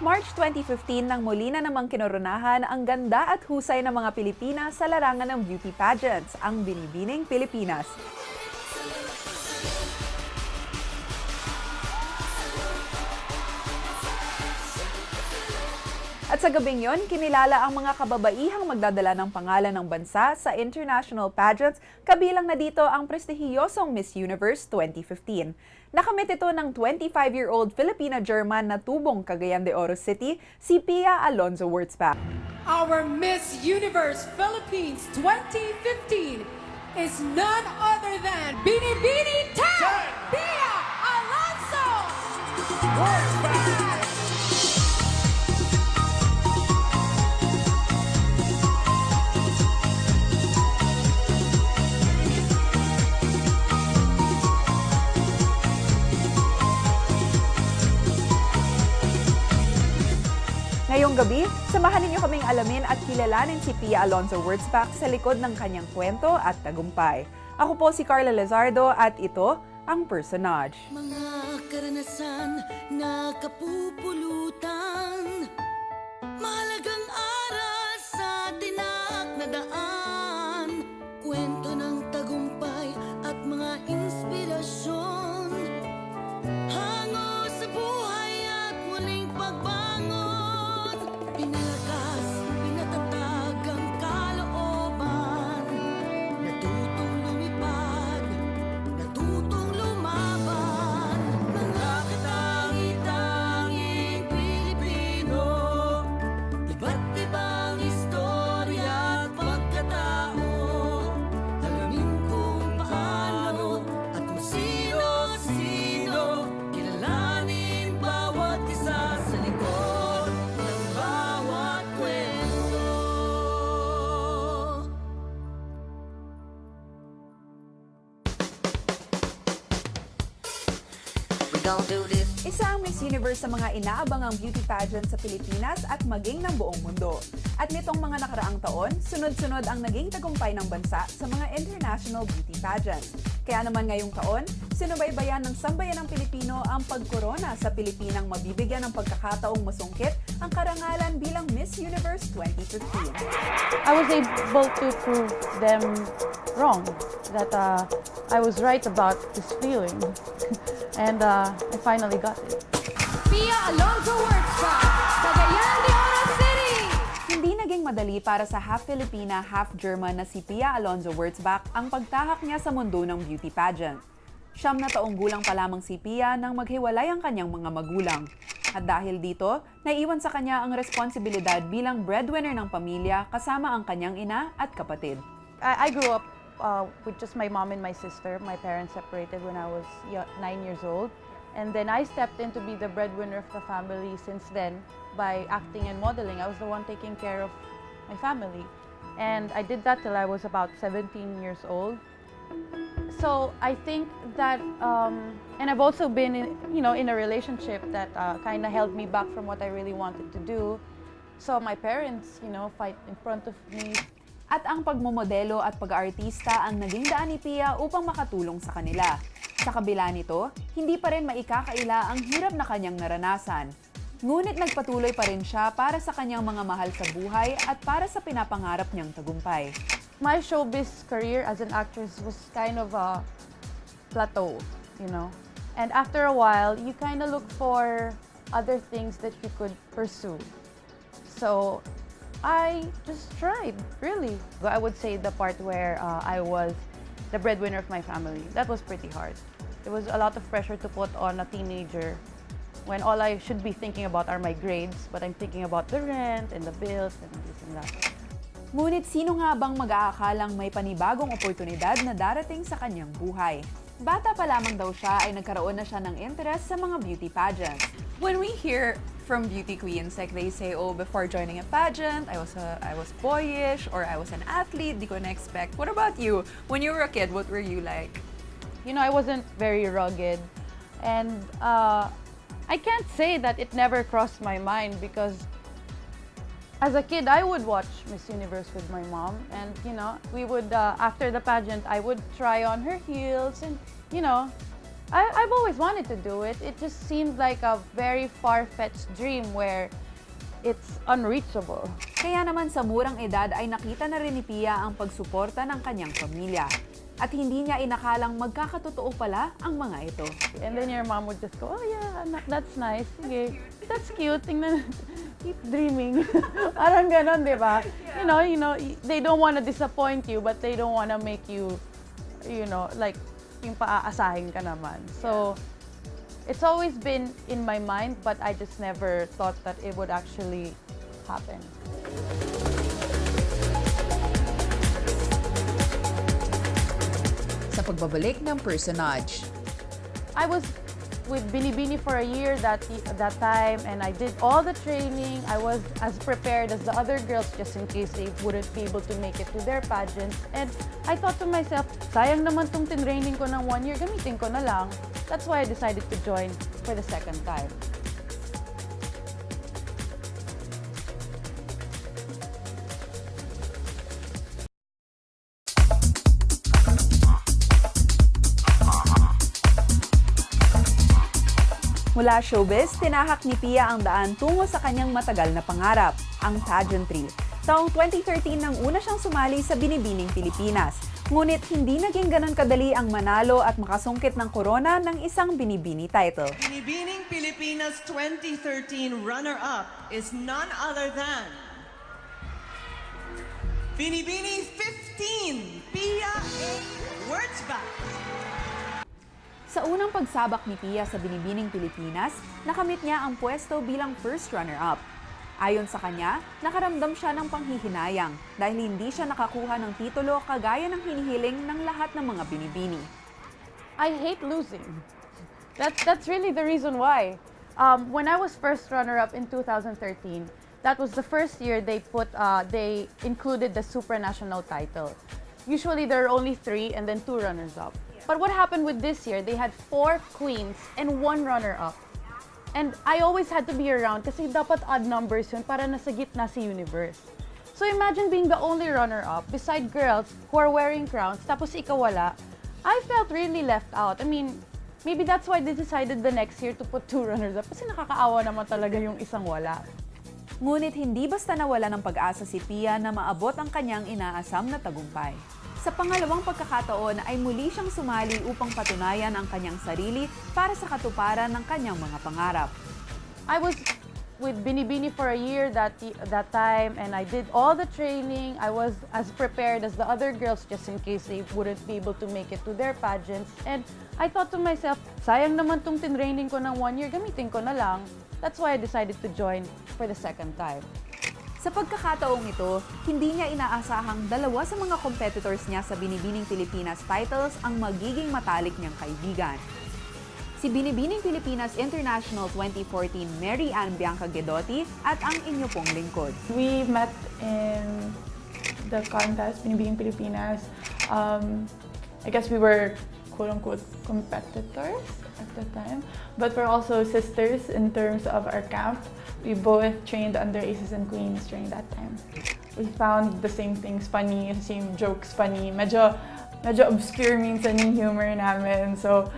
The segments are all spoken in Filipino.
March 2015 nang muli na namang kinoronahan ang ganda at husay ng mga Pilipina sa larangan ng beauty pageants, ang Binibining Pilipinas. At sa gabing yon, kinilala ang mga kababaihang magdadala ng pangalan ng bansa sa international pageants, kabilang na dito ang prestihiyosong Miss Universe 2015. Nakamit ito ng 25-year-old Filipina-German na tubong Cagayan de Oro City, si Pia Wurtzback. Our Miss Universe Philippines 2015 is none other than Binibini Pia Wurtzback! Ngayong gabi, samahan ninyo kaming alamin at kilalanin si Pia Wurtzback sa likod ng kanyang kwento at tagumpay. Ako po si Carla Lizardo at ito ang Personage. Mga karanasan na kapupulutan, mahalagang aral sa tinak na daan, kwento ng tagumpay at mga inspirasyon, hango sa buhay at muling pagbangon, pinalakas, pinatatag ang kalooban, natutong lumipad, natutong lumaban, mga katangi-tanging Pilipino, iba't ibang istorya at pagkatao, alamin kung paano at kung sino-sino, kilalanin bawat isa sa likod ng bawat kwento. We gon' do this. Isa ang Miss Universe sa mga inaabangang beauty pageant sa Pilipinas at maging ng buong mundo. At nitong mga nakaraang taon, sunod-sunod ang naging tagumpay ng bansa sa mga international beauty pageants. Kaya naman ngayong taon, sinubaybayan ng sambayan ng Pilipino ang pagkorona sa Pilipinang mabibigyan ng pagkakataong masungkit ang karangalan bilang Miss Universe 2015. I was able to prove them wrong, that I was right about this feeling, and I finally got it. Pia Wurtzback, Cagayan de Oro City! Hindi naging madali para sa half Filipina, half German na si Pia Wurtzback ang pagtahak niya sa mundo ng beauty pageant. 9 na taong gulang pa lamang si Pia nang maghiwalay ang kanyang mga magulang. At dahil dito, naiwan sa kanya ang responsibilidad bilang breadwinner ng pamilya kasama ang kanyang ina at kapatid. I grew up with just my mom and my sister. My parents separated when I was 9 years old. And then I stepped in to be the breadwinner of the family since then by acting and modeling. I was the one taking care of my family. And I did that till I was about 17 years old. So I think that, and I've also been in a relationship that kind of held me back from what I really wanted to do. So my parents, fight in front of me. At ang pagmomodelo at pag-aartista ang naging daan ni Pia upang makatulong sa kanila. Sa kabila nito, hindi pa rin maikakaila ang hirap na kanyang naranasan. Ngunit nagpatuloy pa rin siya para sa kanyang mga mahal sa buhay at para sa pinapangarap niyang tagumpay. My showbiz career as an actress was kind of a plateau, And after a while, you kind of look for other things that you could pursue. So I just tried, really. I would say the part where I was the breadwinner of my family, that was pretty hard. There was a lot of pressure to put on a teenager when all I should be thinking about are my grades, but I'm thinking about the rent and the bills and this and that. Ngunit sino nga bang mag-aakalang may panibagong oportunidad na darating sa kanyang buhay? Bata pa lamang daw siya ay nagkaroon na siya ng interest sa mga beauty pageants. When we hear from beauty queens, like they say, oh, before joining a pageant, I was boyish or I was an athlete, di ko na-expect. What about you? When you were a kid, what were you like? I wasn't very rugged, and I can't say that it never crossed my mind because as a kid, I would watch Miss Universe with my mom, and we would after the pageant, I would try on her heels, and I've always wanted to do it. It just seemed like a very far-fetched dream where it's unreachable. Kaya naman sa murang edad ay nakita na rin ni Pia ang pagsuporta ng kanyang pamilya. At hindi niya inakalang magkakatotoo pala ang mga ito. And then your mom would just go, oh yeah, anak, that's nice. Sige, that's cute. Tingnan, keep dreaming. Parang ganon, di ba? You know, they don't want to disappoint you, but they don't want to make you, like, yung paaasahin ka naman. So, it's always been in my mind, but I just never thought that it would actually happen. Sa pagbabalik ng Personage. I was with Binibini for a year that time, and I did all the training. I was as prepared as the other girls just in case they wouldn't be able to make it to their pageants. And I thought to myself, sayang naman tong tinraining ko ng 1 year, gamitin ko na lang. That's why I decided to join for the second time. Mula showbiz, tinahak ni Pia ang daan tungo sa kanyang matagal na pangarap, ang pageantry. Taong 2013 nang una siyang sumali sa Binibining Pilipinas. Ngunit hindi naging ganon kadali ang manalo at makasungkit ng korona ng isang Binibini title. Binibining Pilipinas 2013 runner-up is none other than Binibini 15, Pia Wurtzback. Sa unang pagsabak ni Pia sa Binibining Pilipinas, nakamit niya ang pwesto bilang first runner-up. Ayon sa kanya, nakaramdam siya ng panghihinayang dahil hindi siya nakakuha ng titulo kagaya ng hinihiling ng lahat ng mga Binibini. I hate losing. That's really the reason why. When I was first runner-up in 2013, that was the first year they included the supranational title. Usually there are only 3 and then 2 runners-up. But what happened with this year, they had 4 queens and 1 runner-up. And I always had to be around kasi dapat odd numbers yun para nasa gitna si universe. So imagine being the only runner-up beside girls who are wearing crowns tapos ikaw wala. I felt really left out. I mean, maybe that's why they decided the next year to put 2 runners-up kasi nakakaawa naman talaga yung isang wala. Ngunit hindi basta nawala ng pag-asa si Pia na maabot ang kanyang inaasam na tagumpay. Sa pangalawang pagkakataon ay muli siyang sumali upang patunayan ang kanyang sarili para sa katuparan ng kanyang mga pangarap. I was with Binibini for a year that time, and I did all the training. I was as prepared as the other girls just in case they wouldn't be able to make it to their pageants. And I thought to myself, sayang naman tong tinraining ko ng 1 year, gamitin ko na lang. That's why I decided to join for the second time. Sa pagkakataong ito, hindi niya inaasahang dalawa sa mga competitors niya sa Binibining Pilipinas titles ang magiging matalik niyang kaibigan. Si Binibining Pilipinas International 2014 Mary Ann Bianca Guedotti at ang inyo pong lingkod. We met in the contest, Binibining Pilipinas. I guess we were quote-unquote competitors at the time, but we're also sisters in terms of our camp. We both trained under Aces and Queens during that time. We found the same things funny, the same jokes funny. Medyo obscure minsan yung humor namin. So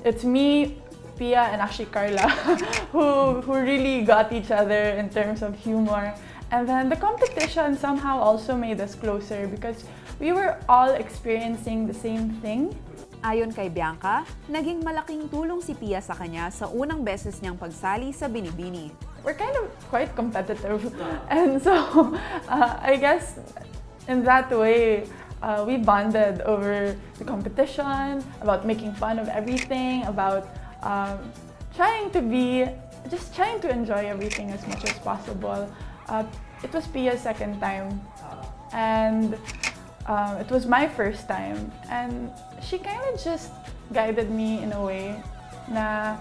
it's me, Pia, and actually Carla who really got each other in terms of humor. And then the competition somehow also made us closer because we were all experiencing the same thing. Ayon kay Bianca, naging malaking tulong si Pia sa kanya sa unang beses niyang pagsali sa Binibini. We're kind of quite competitive, and so I guess in that way we bonded over the competition, about making fun of everything, about trying to enjoy everything as much as possible. It was Pia's second time, and it was my first time, and she kind of just guided me in a way na,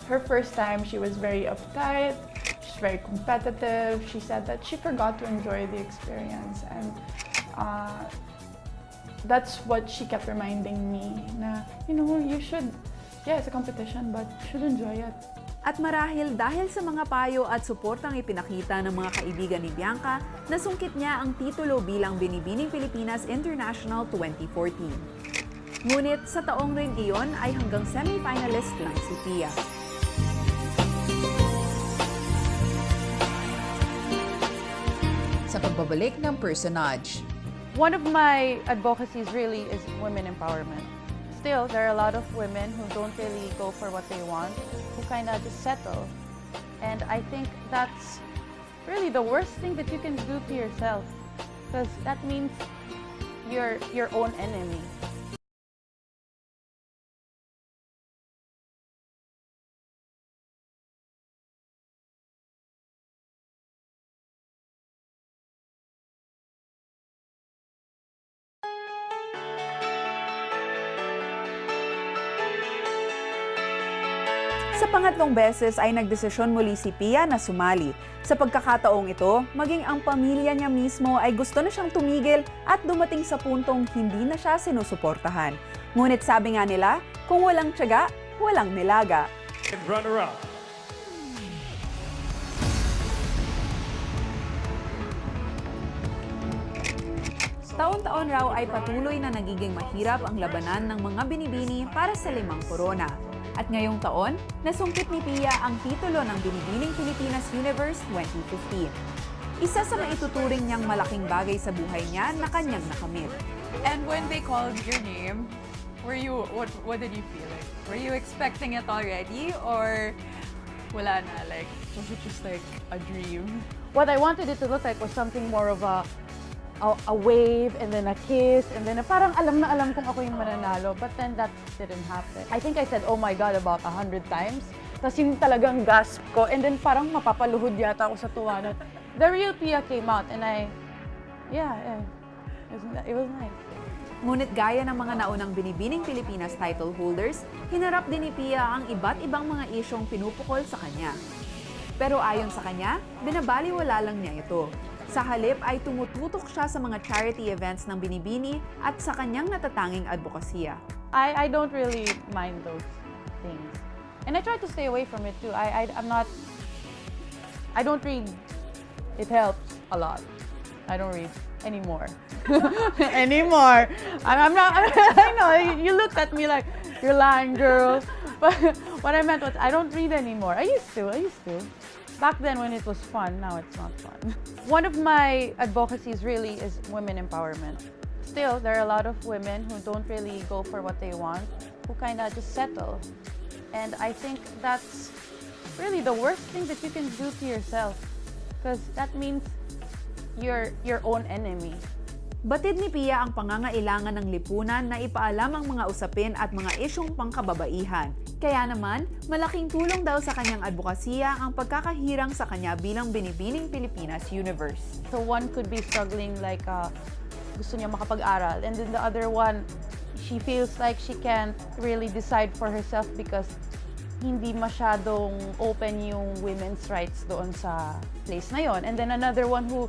her first time she was very uptight, she's very competitive. She said that she forgot to enjoy the experience, and that's what she kept reminding me na, you should, it's a competition, but you should enjoy it. At marahil dahil sa mga payo at suportang ipinakita ng mga kaibigan ni Bianca, nasungkit niya ang titulo bilang Binibining Pilipinas International 2014. Ngunit sa taong rin iyon ay hanggang semi-finalist lang si Pia. Sa pagbabalik ng Personage. One of my advocacies really is women empowerment. Still, there are a lot of women who don't really go for what they want, who kind of just settle. And I think that's really the worst thing that you can do to yourself, because that means you're your own enemy. Sa pangatlong beses ay nagdesisyon muli si Pia na sumali. Sa pagkakataong ito, maging ang pamilya niya mismo ay gusto na siyang tumigil at dumating sa puntong hindi na siya sinusuportahan. Ngunit sabi nga nila, kung walang tiyaga, walang nilaga. Runner-up. Taon-taon raw ay patuloy na nagiging mahirap ang labanan ng mga binibini para sa 5 korona. At ngayong taon, nasungkit ni Pia ang titulo ng Binibining Pilipinas Universe 2015. Isa sa maituturing niyang malaking bagay sa buhay niya na kanyang nakamit. And when they called your name, what did you feel like? Were you expecting it already, or wala na, like, was it just like a dream? What I wanted it to look like was something more of a wave and then a kiss and then parang alam na alam kung ako yung mananalo, but then that didn't happen. I think I said oh my God about 100 times. Tapos yung talagang gasp ko and then parang mapapaluhod yata ako sa tuwa na the real Pia came out and it was nice. Ngunit gaya ng mga naunang Binibining Pilipinas title holders, hinarap din ni Pia ang iba't ibang mga isyong pinupukol sa kanya. Pero ayon sa kanya, binabaliwala lang niya ito. Sa halip ay tumututok siya sa mga charity events ng Binibini at sa kanyang natatanging advokasya. I don't really mind those things. And I try to stay away from it too. I don't read. It helps a lot. I don't read anymore. anymore. I'm not, I know, you looked at me like, you're lying, girl. But what I meant was, I don't read anymore. I used to. Back then when it was fun, now it's not fun. One of my advocacies really is women empowerment. Still, there are a lot of women who don't really go for what they want, who kind of just settle. And I think that's really the worst thing that you can do to yourself, because that means you're your own enemy. Batid ni Pia ang pangangailangan ng lipunan na ipaalam ang mga usapin at mga isyong pangkababaihan. Kaya naman, malaking tulong daw sa kanyang advokasya ang pagkakahirang sa kanya bilang Binibining Pilipinas Universe. So one could be struggling like gusto niya makapag-aral, and then the other one, she feels like she can't really decide for herself because hindi masyadong open yung women's rights doon sa place na yon. And then another one who,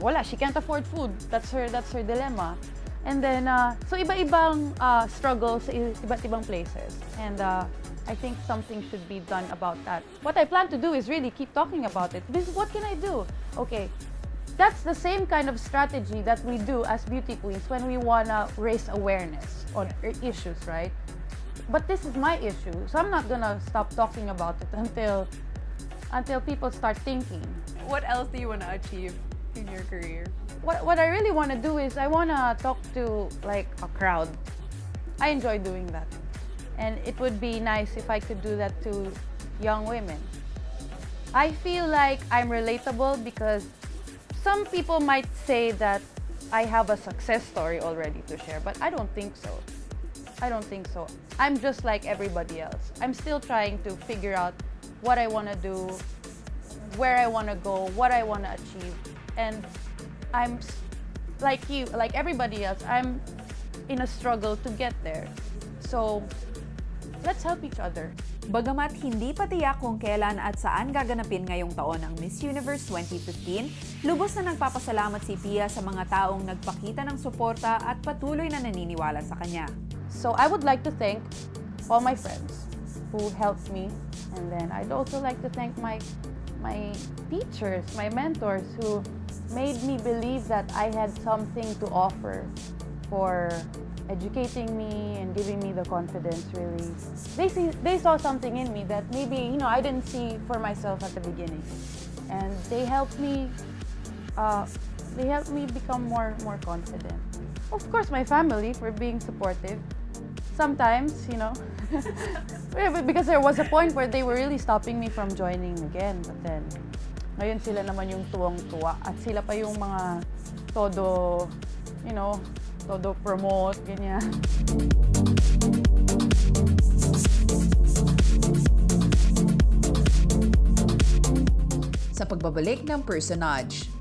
wala, she can't afford food. That's her dilemma. And then, so iba-ibang struggle sa iba't ibang places. And I think something should be done about that. What I plan to do is really keep talking about it. Because what can I do? Okay, that's the same kind of strategy that we do as beauty queens when we wanna raise awareness on issues, right? But this is my issue, so I'm not gonna stop talking about it until people start thinking. What else do you want to achieve in your career? What I really want to do is I want to talk to like a crowd. I enjoy doing that. And it would be nice if I could do that to young women. I feel like I'm relatable because some people might say that I have a success story already to share, but I don't think so. I'm just like everybody else. I'm still trying to figure out what I want to do, where I want to go, what I want to achieve. And I'm like you, like everybody else, I'm in a struggle to get there. So, let's help each other. Bagamat hindi pa tiyak kung kailan at saan gaganapin ngayong taon ang Miss Universe 2015, lubos na nagpapasalamat si Pia sa mga taong nagpakita ng suporta at patuloy na naniniwala sa kanya. So I would like to thank all my friends who helped me, and then I'd also like to thank my teachers, my mentors who made me believe that I had something to offer for educating me and giving me the confidence, really. They saw something in me that maybe, you know, I didn't see for myself at the beginning. And they helped me become more confident. Of course, my family for being supportive. Sometimes, you know, because there was a point where they were really stopping me from joining again. But then, ngayon sila naman yung tuwang-tuwa at sila pa yung mga todo, you know, todo promote, ganyan. Sa pagbabalik ng Personage.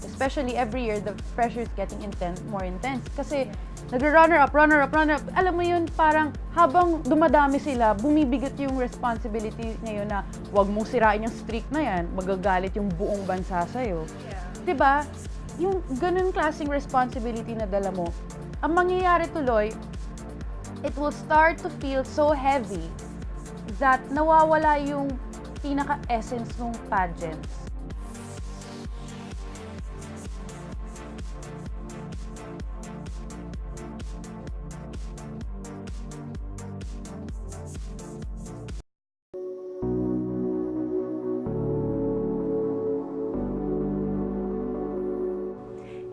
Especially every year, the pressure is getting more intense. Kasi runner up. Alam mo yun, parang habang dumadami sila, bumibigat yung responsibility ngayon na huwag mong sirain yung streak na yan, magagalit yung buong bansa sa'yo. Yeah. Diba? Yung ganun klaseng responsibility na dala mo, ang mangyayari tuloy, it will start to feel so heavy that nawawala yung pinaka-essence ng pageants.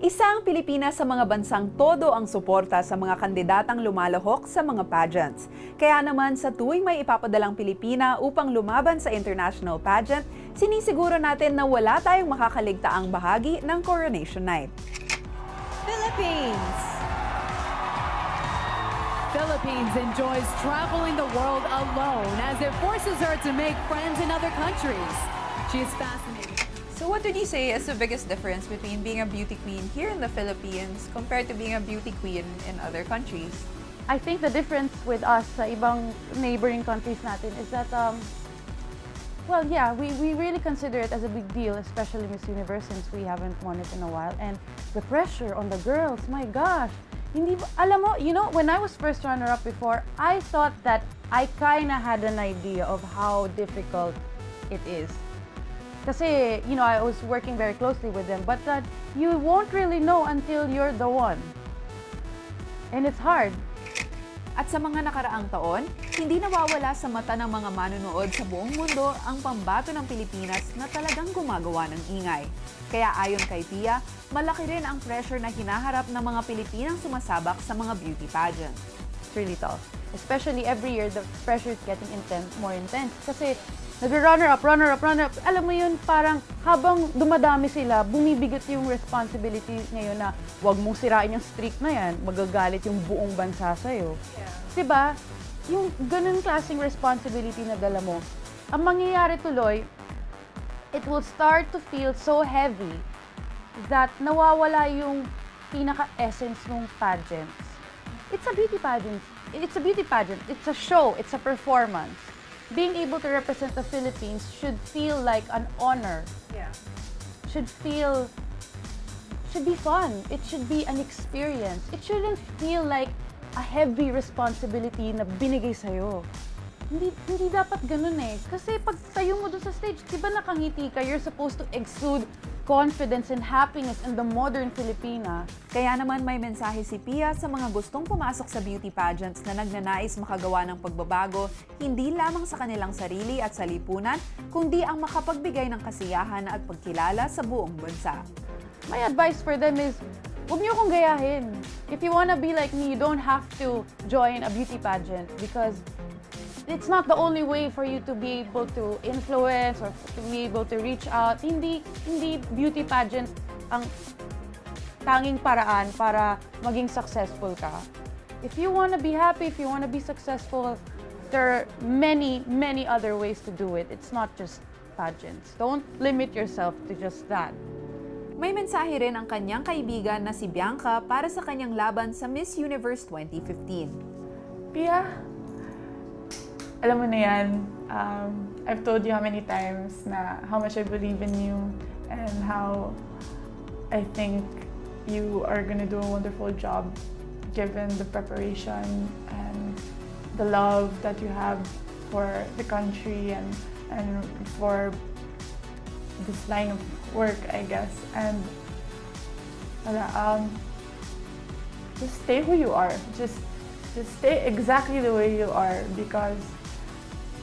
Isa ang Pilipinas sa mga bansang todo ang suporta sa mga kandidatang lumalahok sa mga pageants. Kaya naman sa tuwing may ipapadalang Pilipina upang lumaban sa international pageant, sinisiguro natin na wala tayong makakaligtaang bahagi ng Coronation Night. Philippines enjoys traveling the world alone as it forces her to make friends in other countries. She is fascinated. So what would you say is the biggest difference between being a beauty queen here in the Philippines compared to being a beauty queen in other countries? I think the difference with us sa ibang neighboring countries natin is that, well, yeah, we really consider it as a big deal, especially Miss Universe since we haven't won it in a while. And the pressure on the girls, my gosh. Hindi ba, alam mo, you know, when I was first runner-up before, I thought that I kinda had an idea of how difficult it is. Kasi, you know, I was working very closely with them, but that you won't really know until you're the one. And it's hard. At sa mga nakaraang taon, hindi nawawala sa mata ng mga manunood sa buong mundo ang pambato ng Pilipinas na talagang gumagawa ng ingay. Kaya ayon kay Pia, malaki rin ang pressure na hinaharap ng mga Pilipinang sumasabak sa mga beauty pageant. It's really tough. Especially every year, the pressure is getting more intense. Kasi runner up. Alam mo yun, parang habang dumadami sila, bumibigat yung responsibility ngayon na huwag mong sirain yung streak na yan, magagalit yung buong bansa sa'yo. Yeah. Diba? Yung ganun klaseng responsibility na dala mo, ang mangyayari tuloy, it will start to feel so heavy that nawawala yung pinaka-essence ng pageants. It's a beauty pageant. It's a show. It's a performance. Being able to represent the Philippines should feel like an honor. Yeah. Should be fun. It should be an experience. It shouldn't feel like a heavy responsibility na binigay sa'yo. Hindi dapat ganun eh. Kasi pag tayo mo dun sa stage, di ba nakangiti ka, you're supposed to exude confidence and happiness in the modern Filipina. Kaya naman may mensahe si Pia sa mga gustong pumasok sa beauty pageants na nagnanais makagawa ng pagbabago, hindi lamang sa kanilang sarili at sa lipunan, kundi ang makapagbigay ng kasiyahan at pagkilala sa buong bansa. My advice for them is, huwag niyo akong gayahin. If you wanna be like me, you don't have to join a beauty pageant because it's not the only way for you to be able to influence or to be able to reach out. Hindi beauty pageant ang tanging paraan para maging successful ka. If you want to be happy, if you want to be successful, there are many other ways to do it. It's not just pageants. Don't limit yourself to just that. May mensahe rin ang kanyang kaibigan na si Bianca para sa kanyang laban sa Miss Universe 2015. Pia, alam mo na yan, I've told you how many times na how much I believe in you and how I think you are gonna do a wonderful job given the preparation and the love that you have for the country and for this line of work, I guess. And just stay who you are. Just stay exactly the way you are, because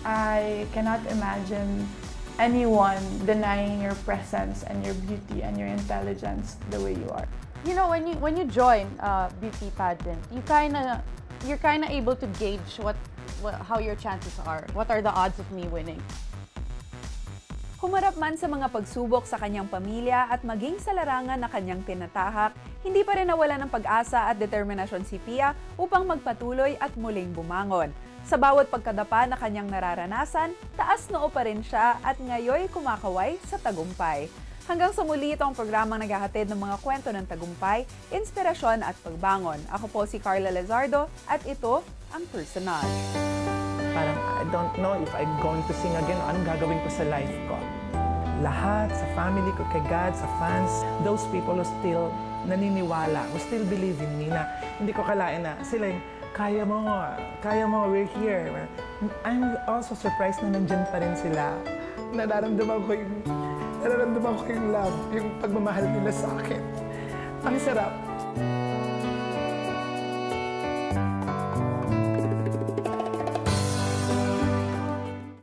I cannot imagine anyone denying your presence and your beauty and your intelligence the way you are. You know, when you join a beauty pageant, you're kind of able to gauge how your chances are. What are the odds of me winning? Humarap man sa mga pagsubok sa kanyang pamilya at maging sa larangan na kanyang tinatahak, hindi pa rin nawala ng pag-asa at determinasyon si Pia upang magpatuloy at muling bumangon. Sa bawat pagkadapa na kanyang nararanasan, taas noo pa rin siya at ngayoy kumakaway sa tagumpay. Hanggang sa muli itong programang naghahatid ng mga kwento ng tagumpay, inspirasyon at pagbangon. Ako po si Carla Lizardo at ito ang Personage. Parang I don't know if I'm going to sing again o anong gagawin ko sa life ko. Lahat, sa family ko, kay God, sa fans, those people who still naniniwala, who still believe in me na hindi ko kalain na sila yung kaya mo, we're here. I'm also surprised na nandyan pa rin sila. Nararamdaman ko yung love, yung pagmamahal nila sa akin. Ang sarap.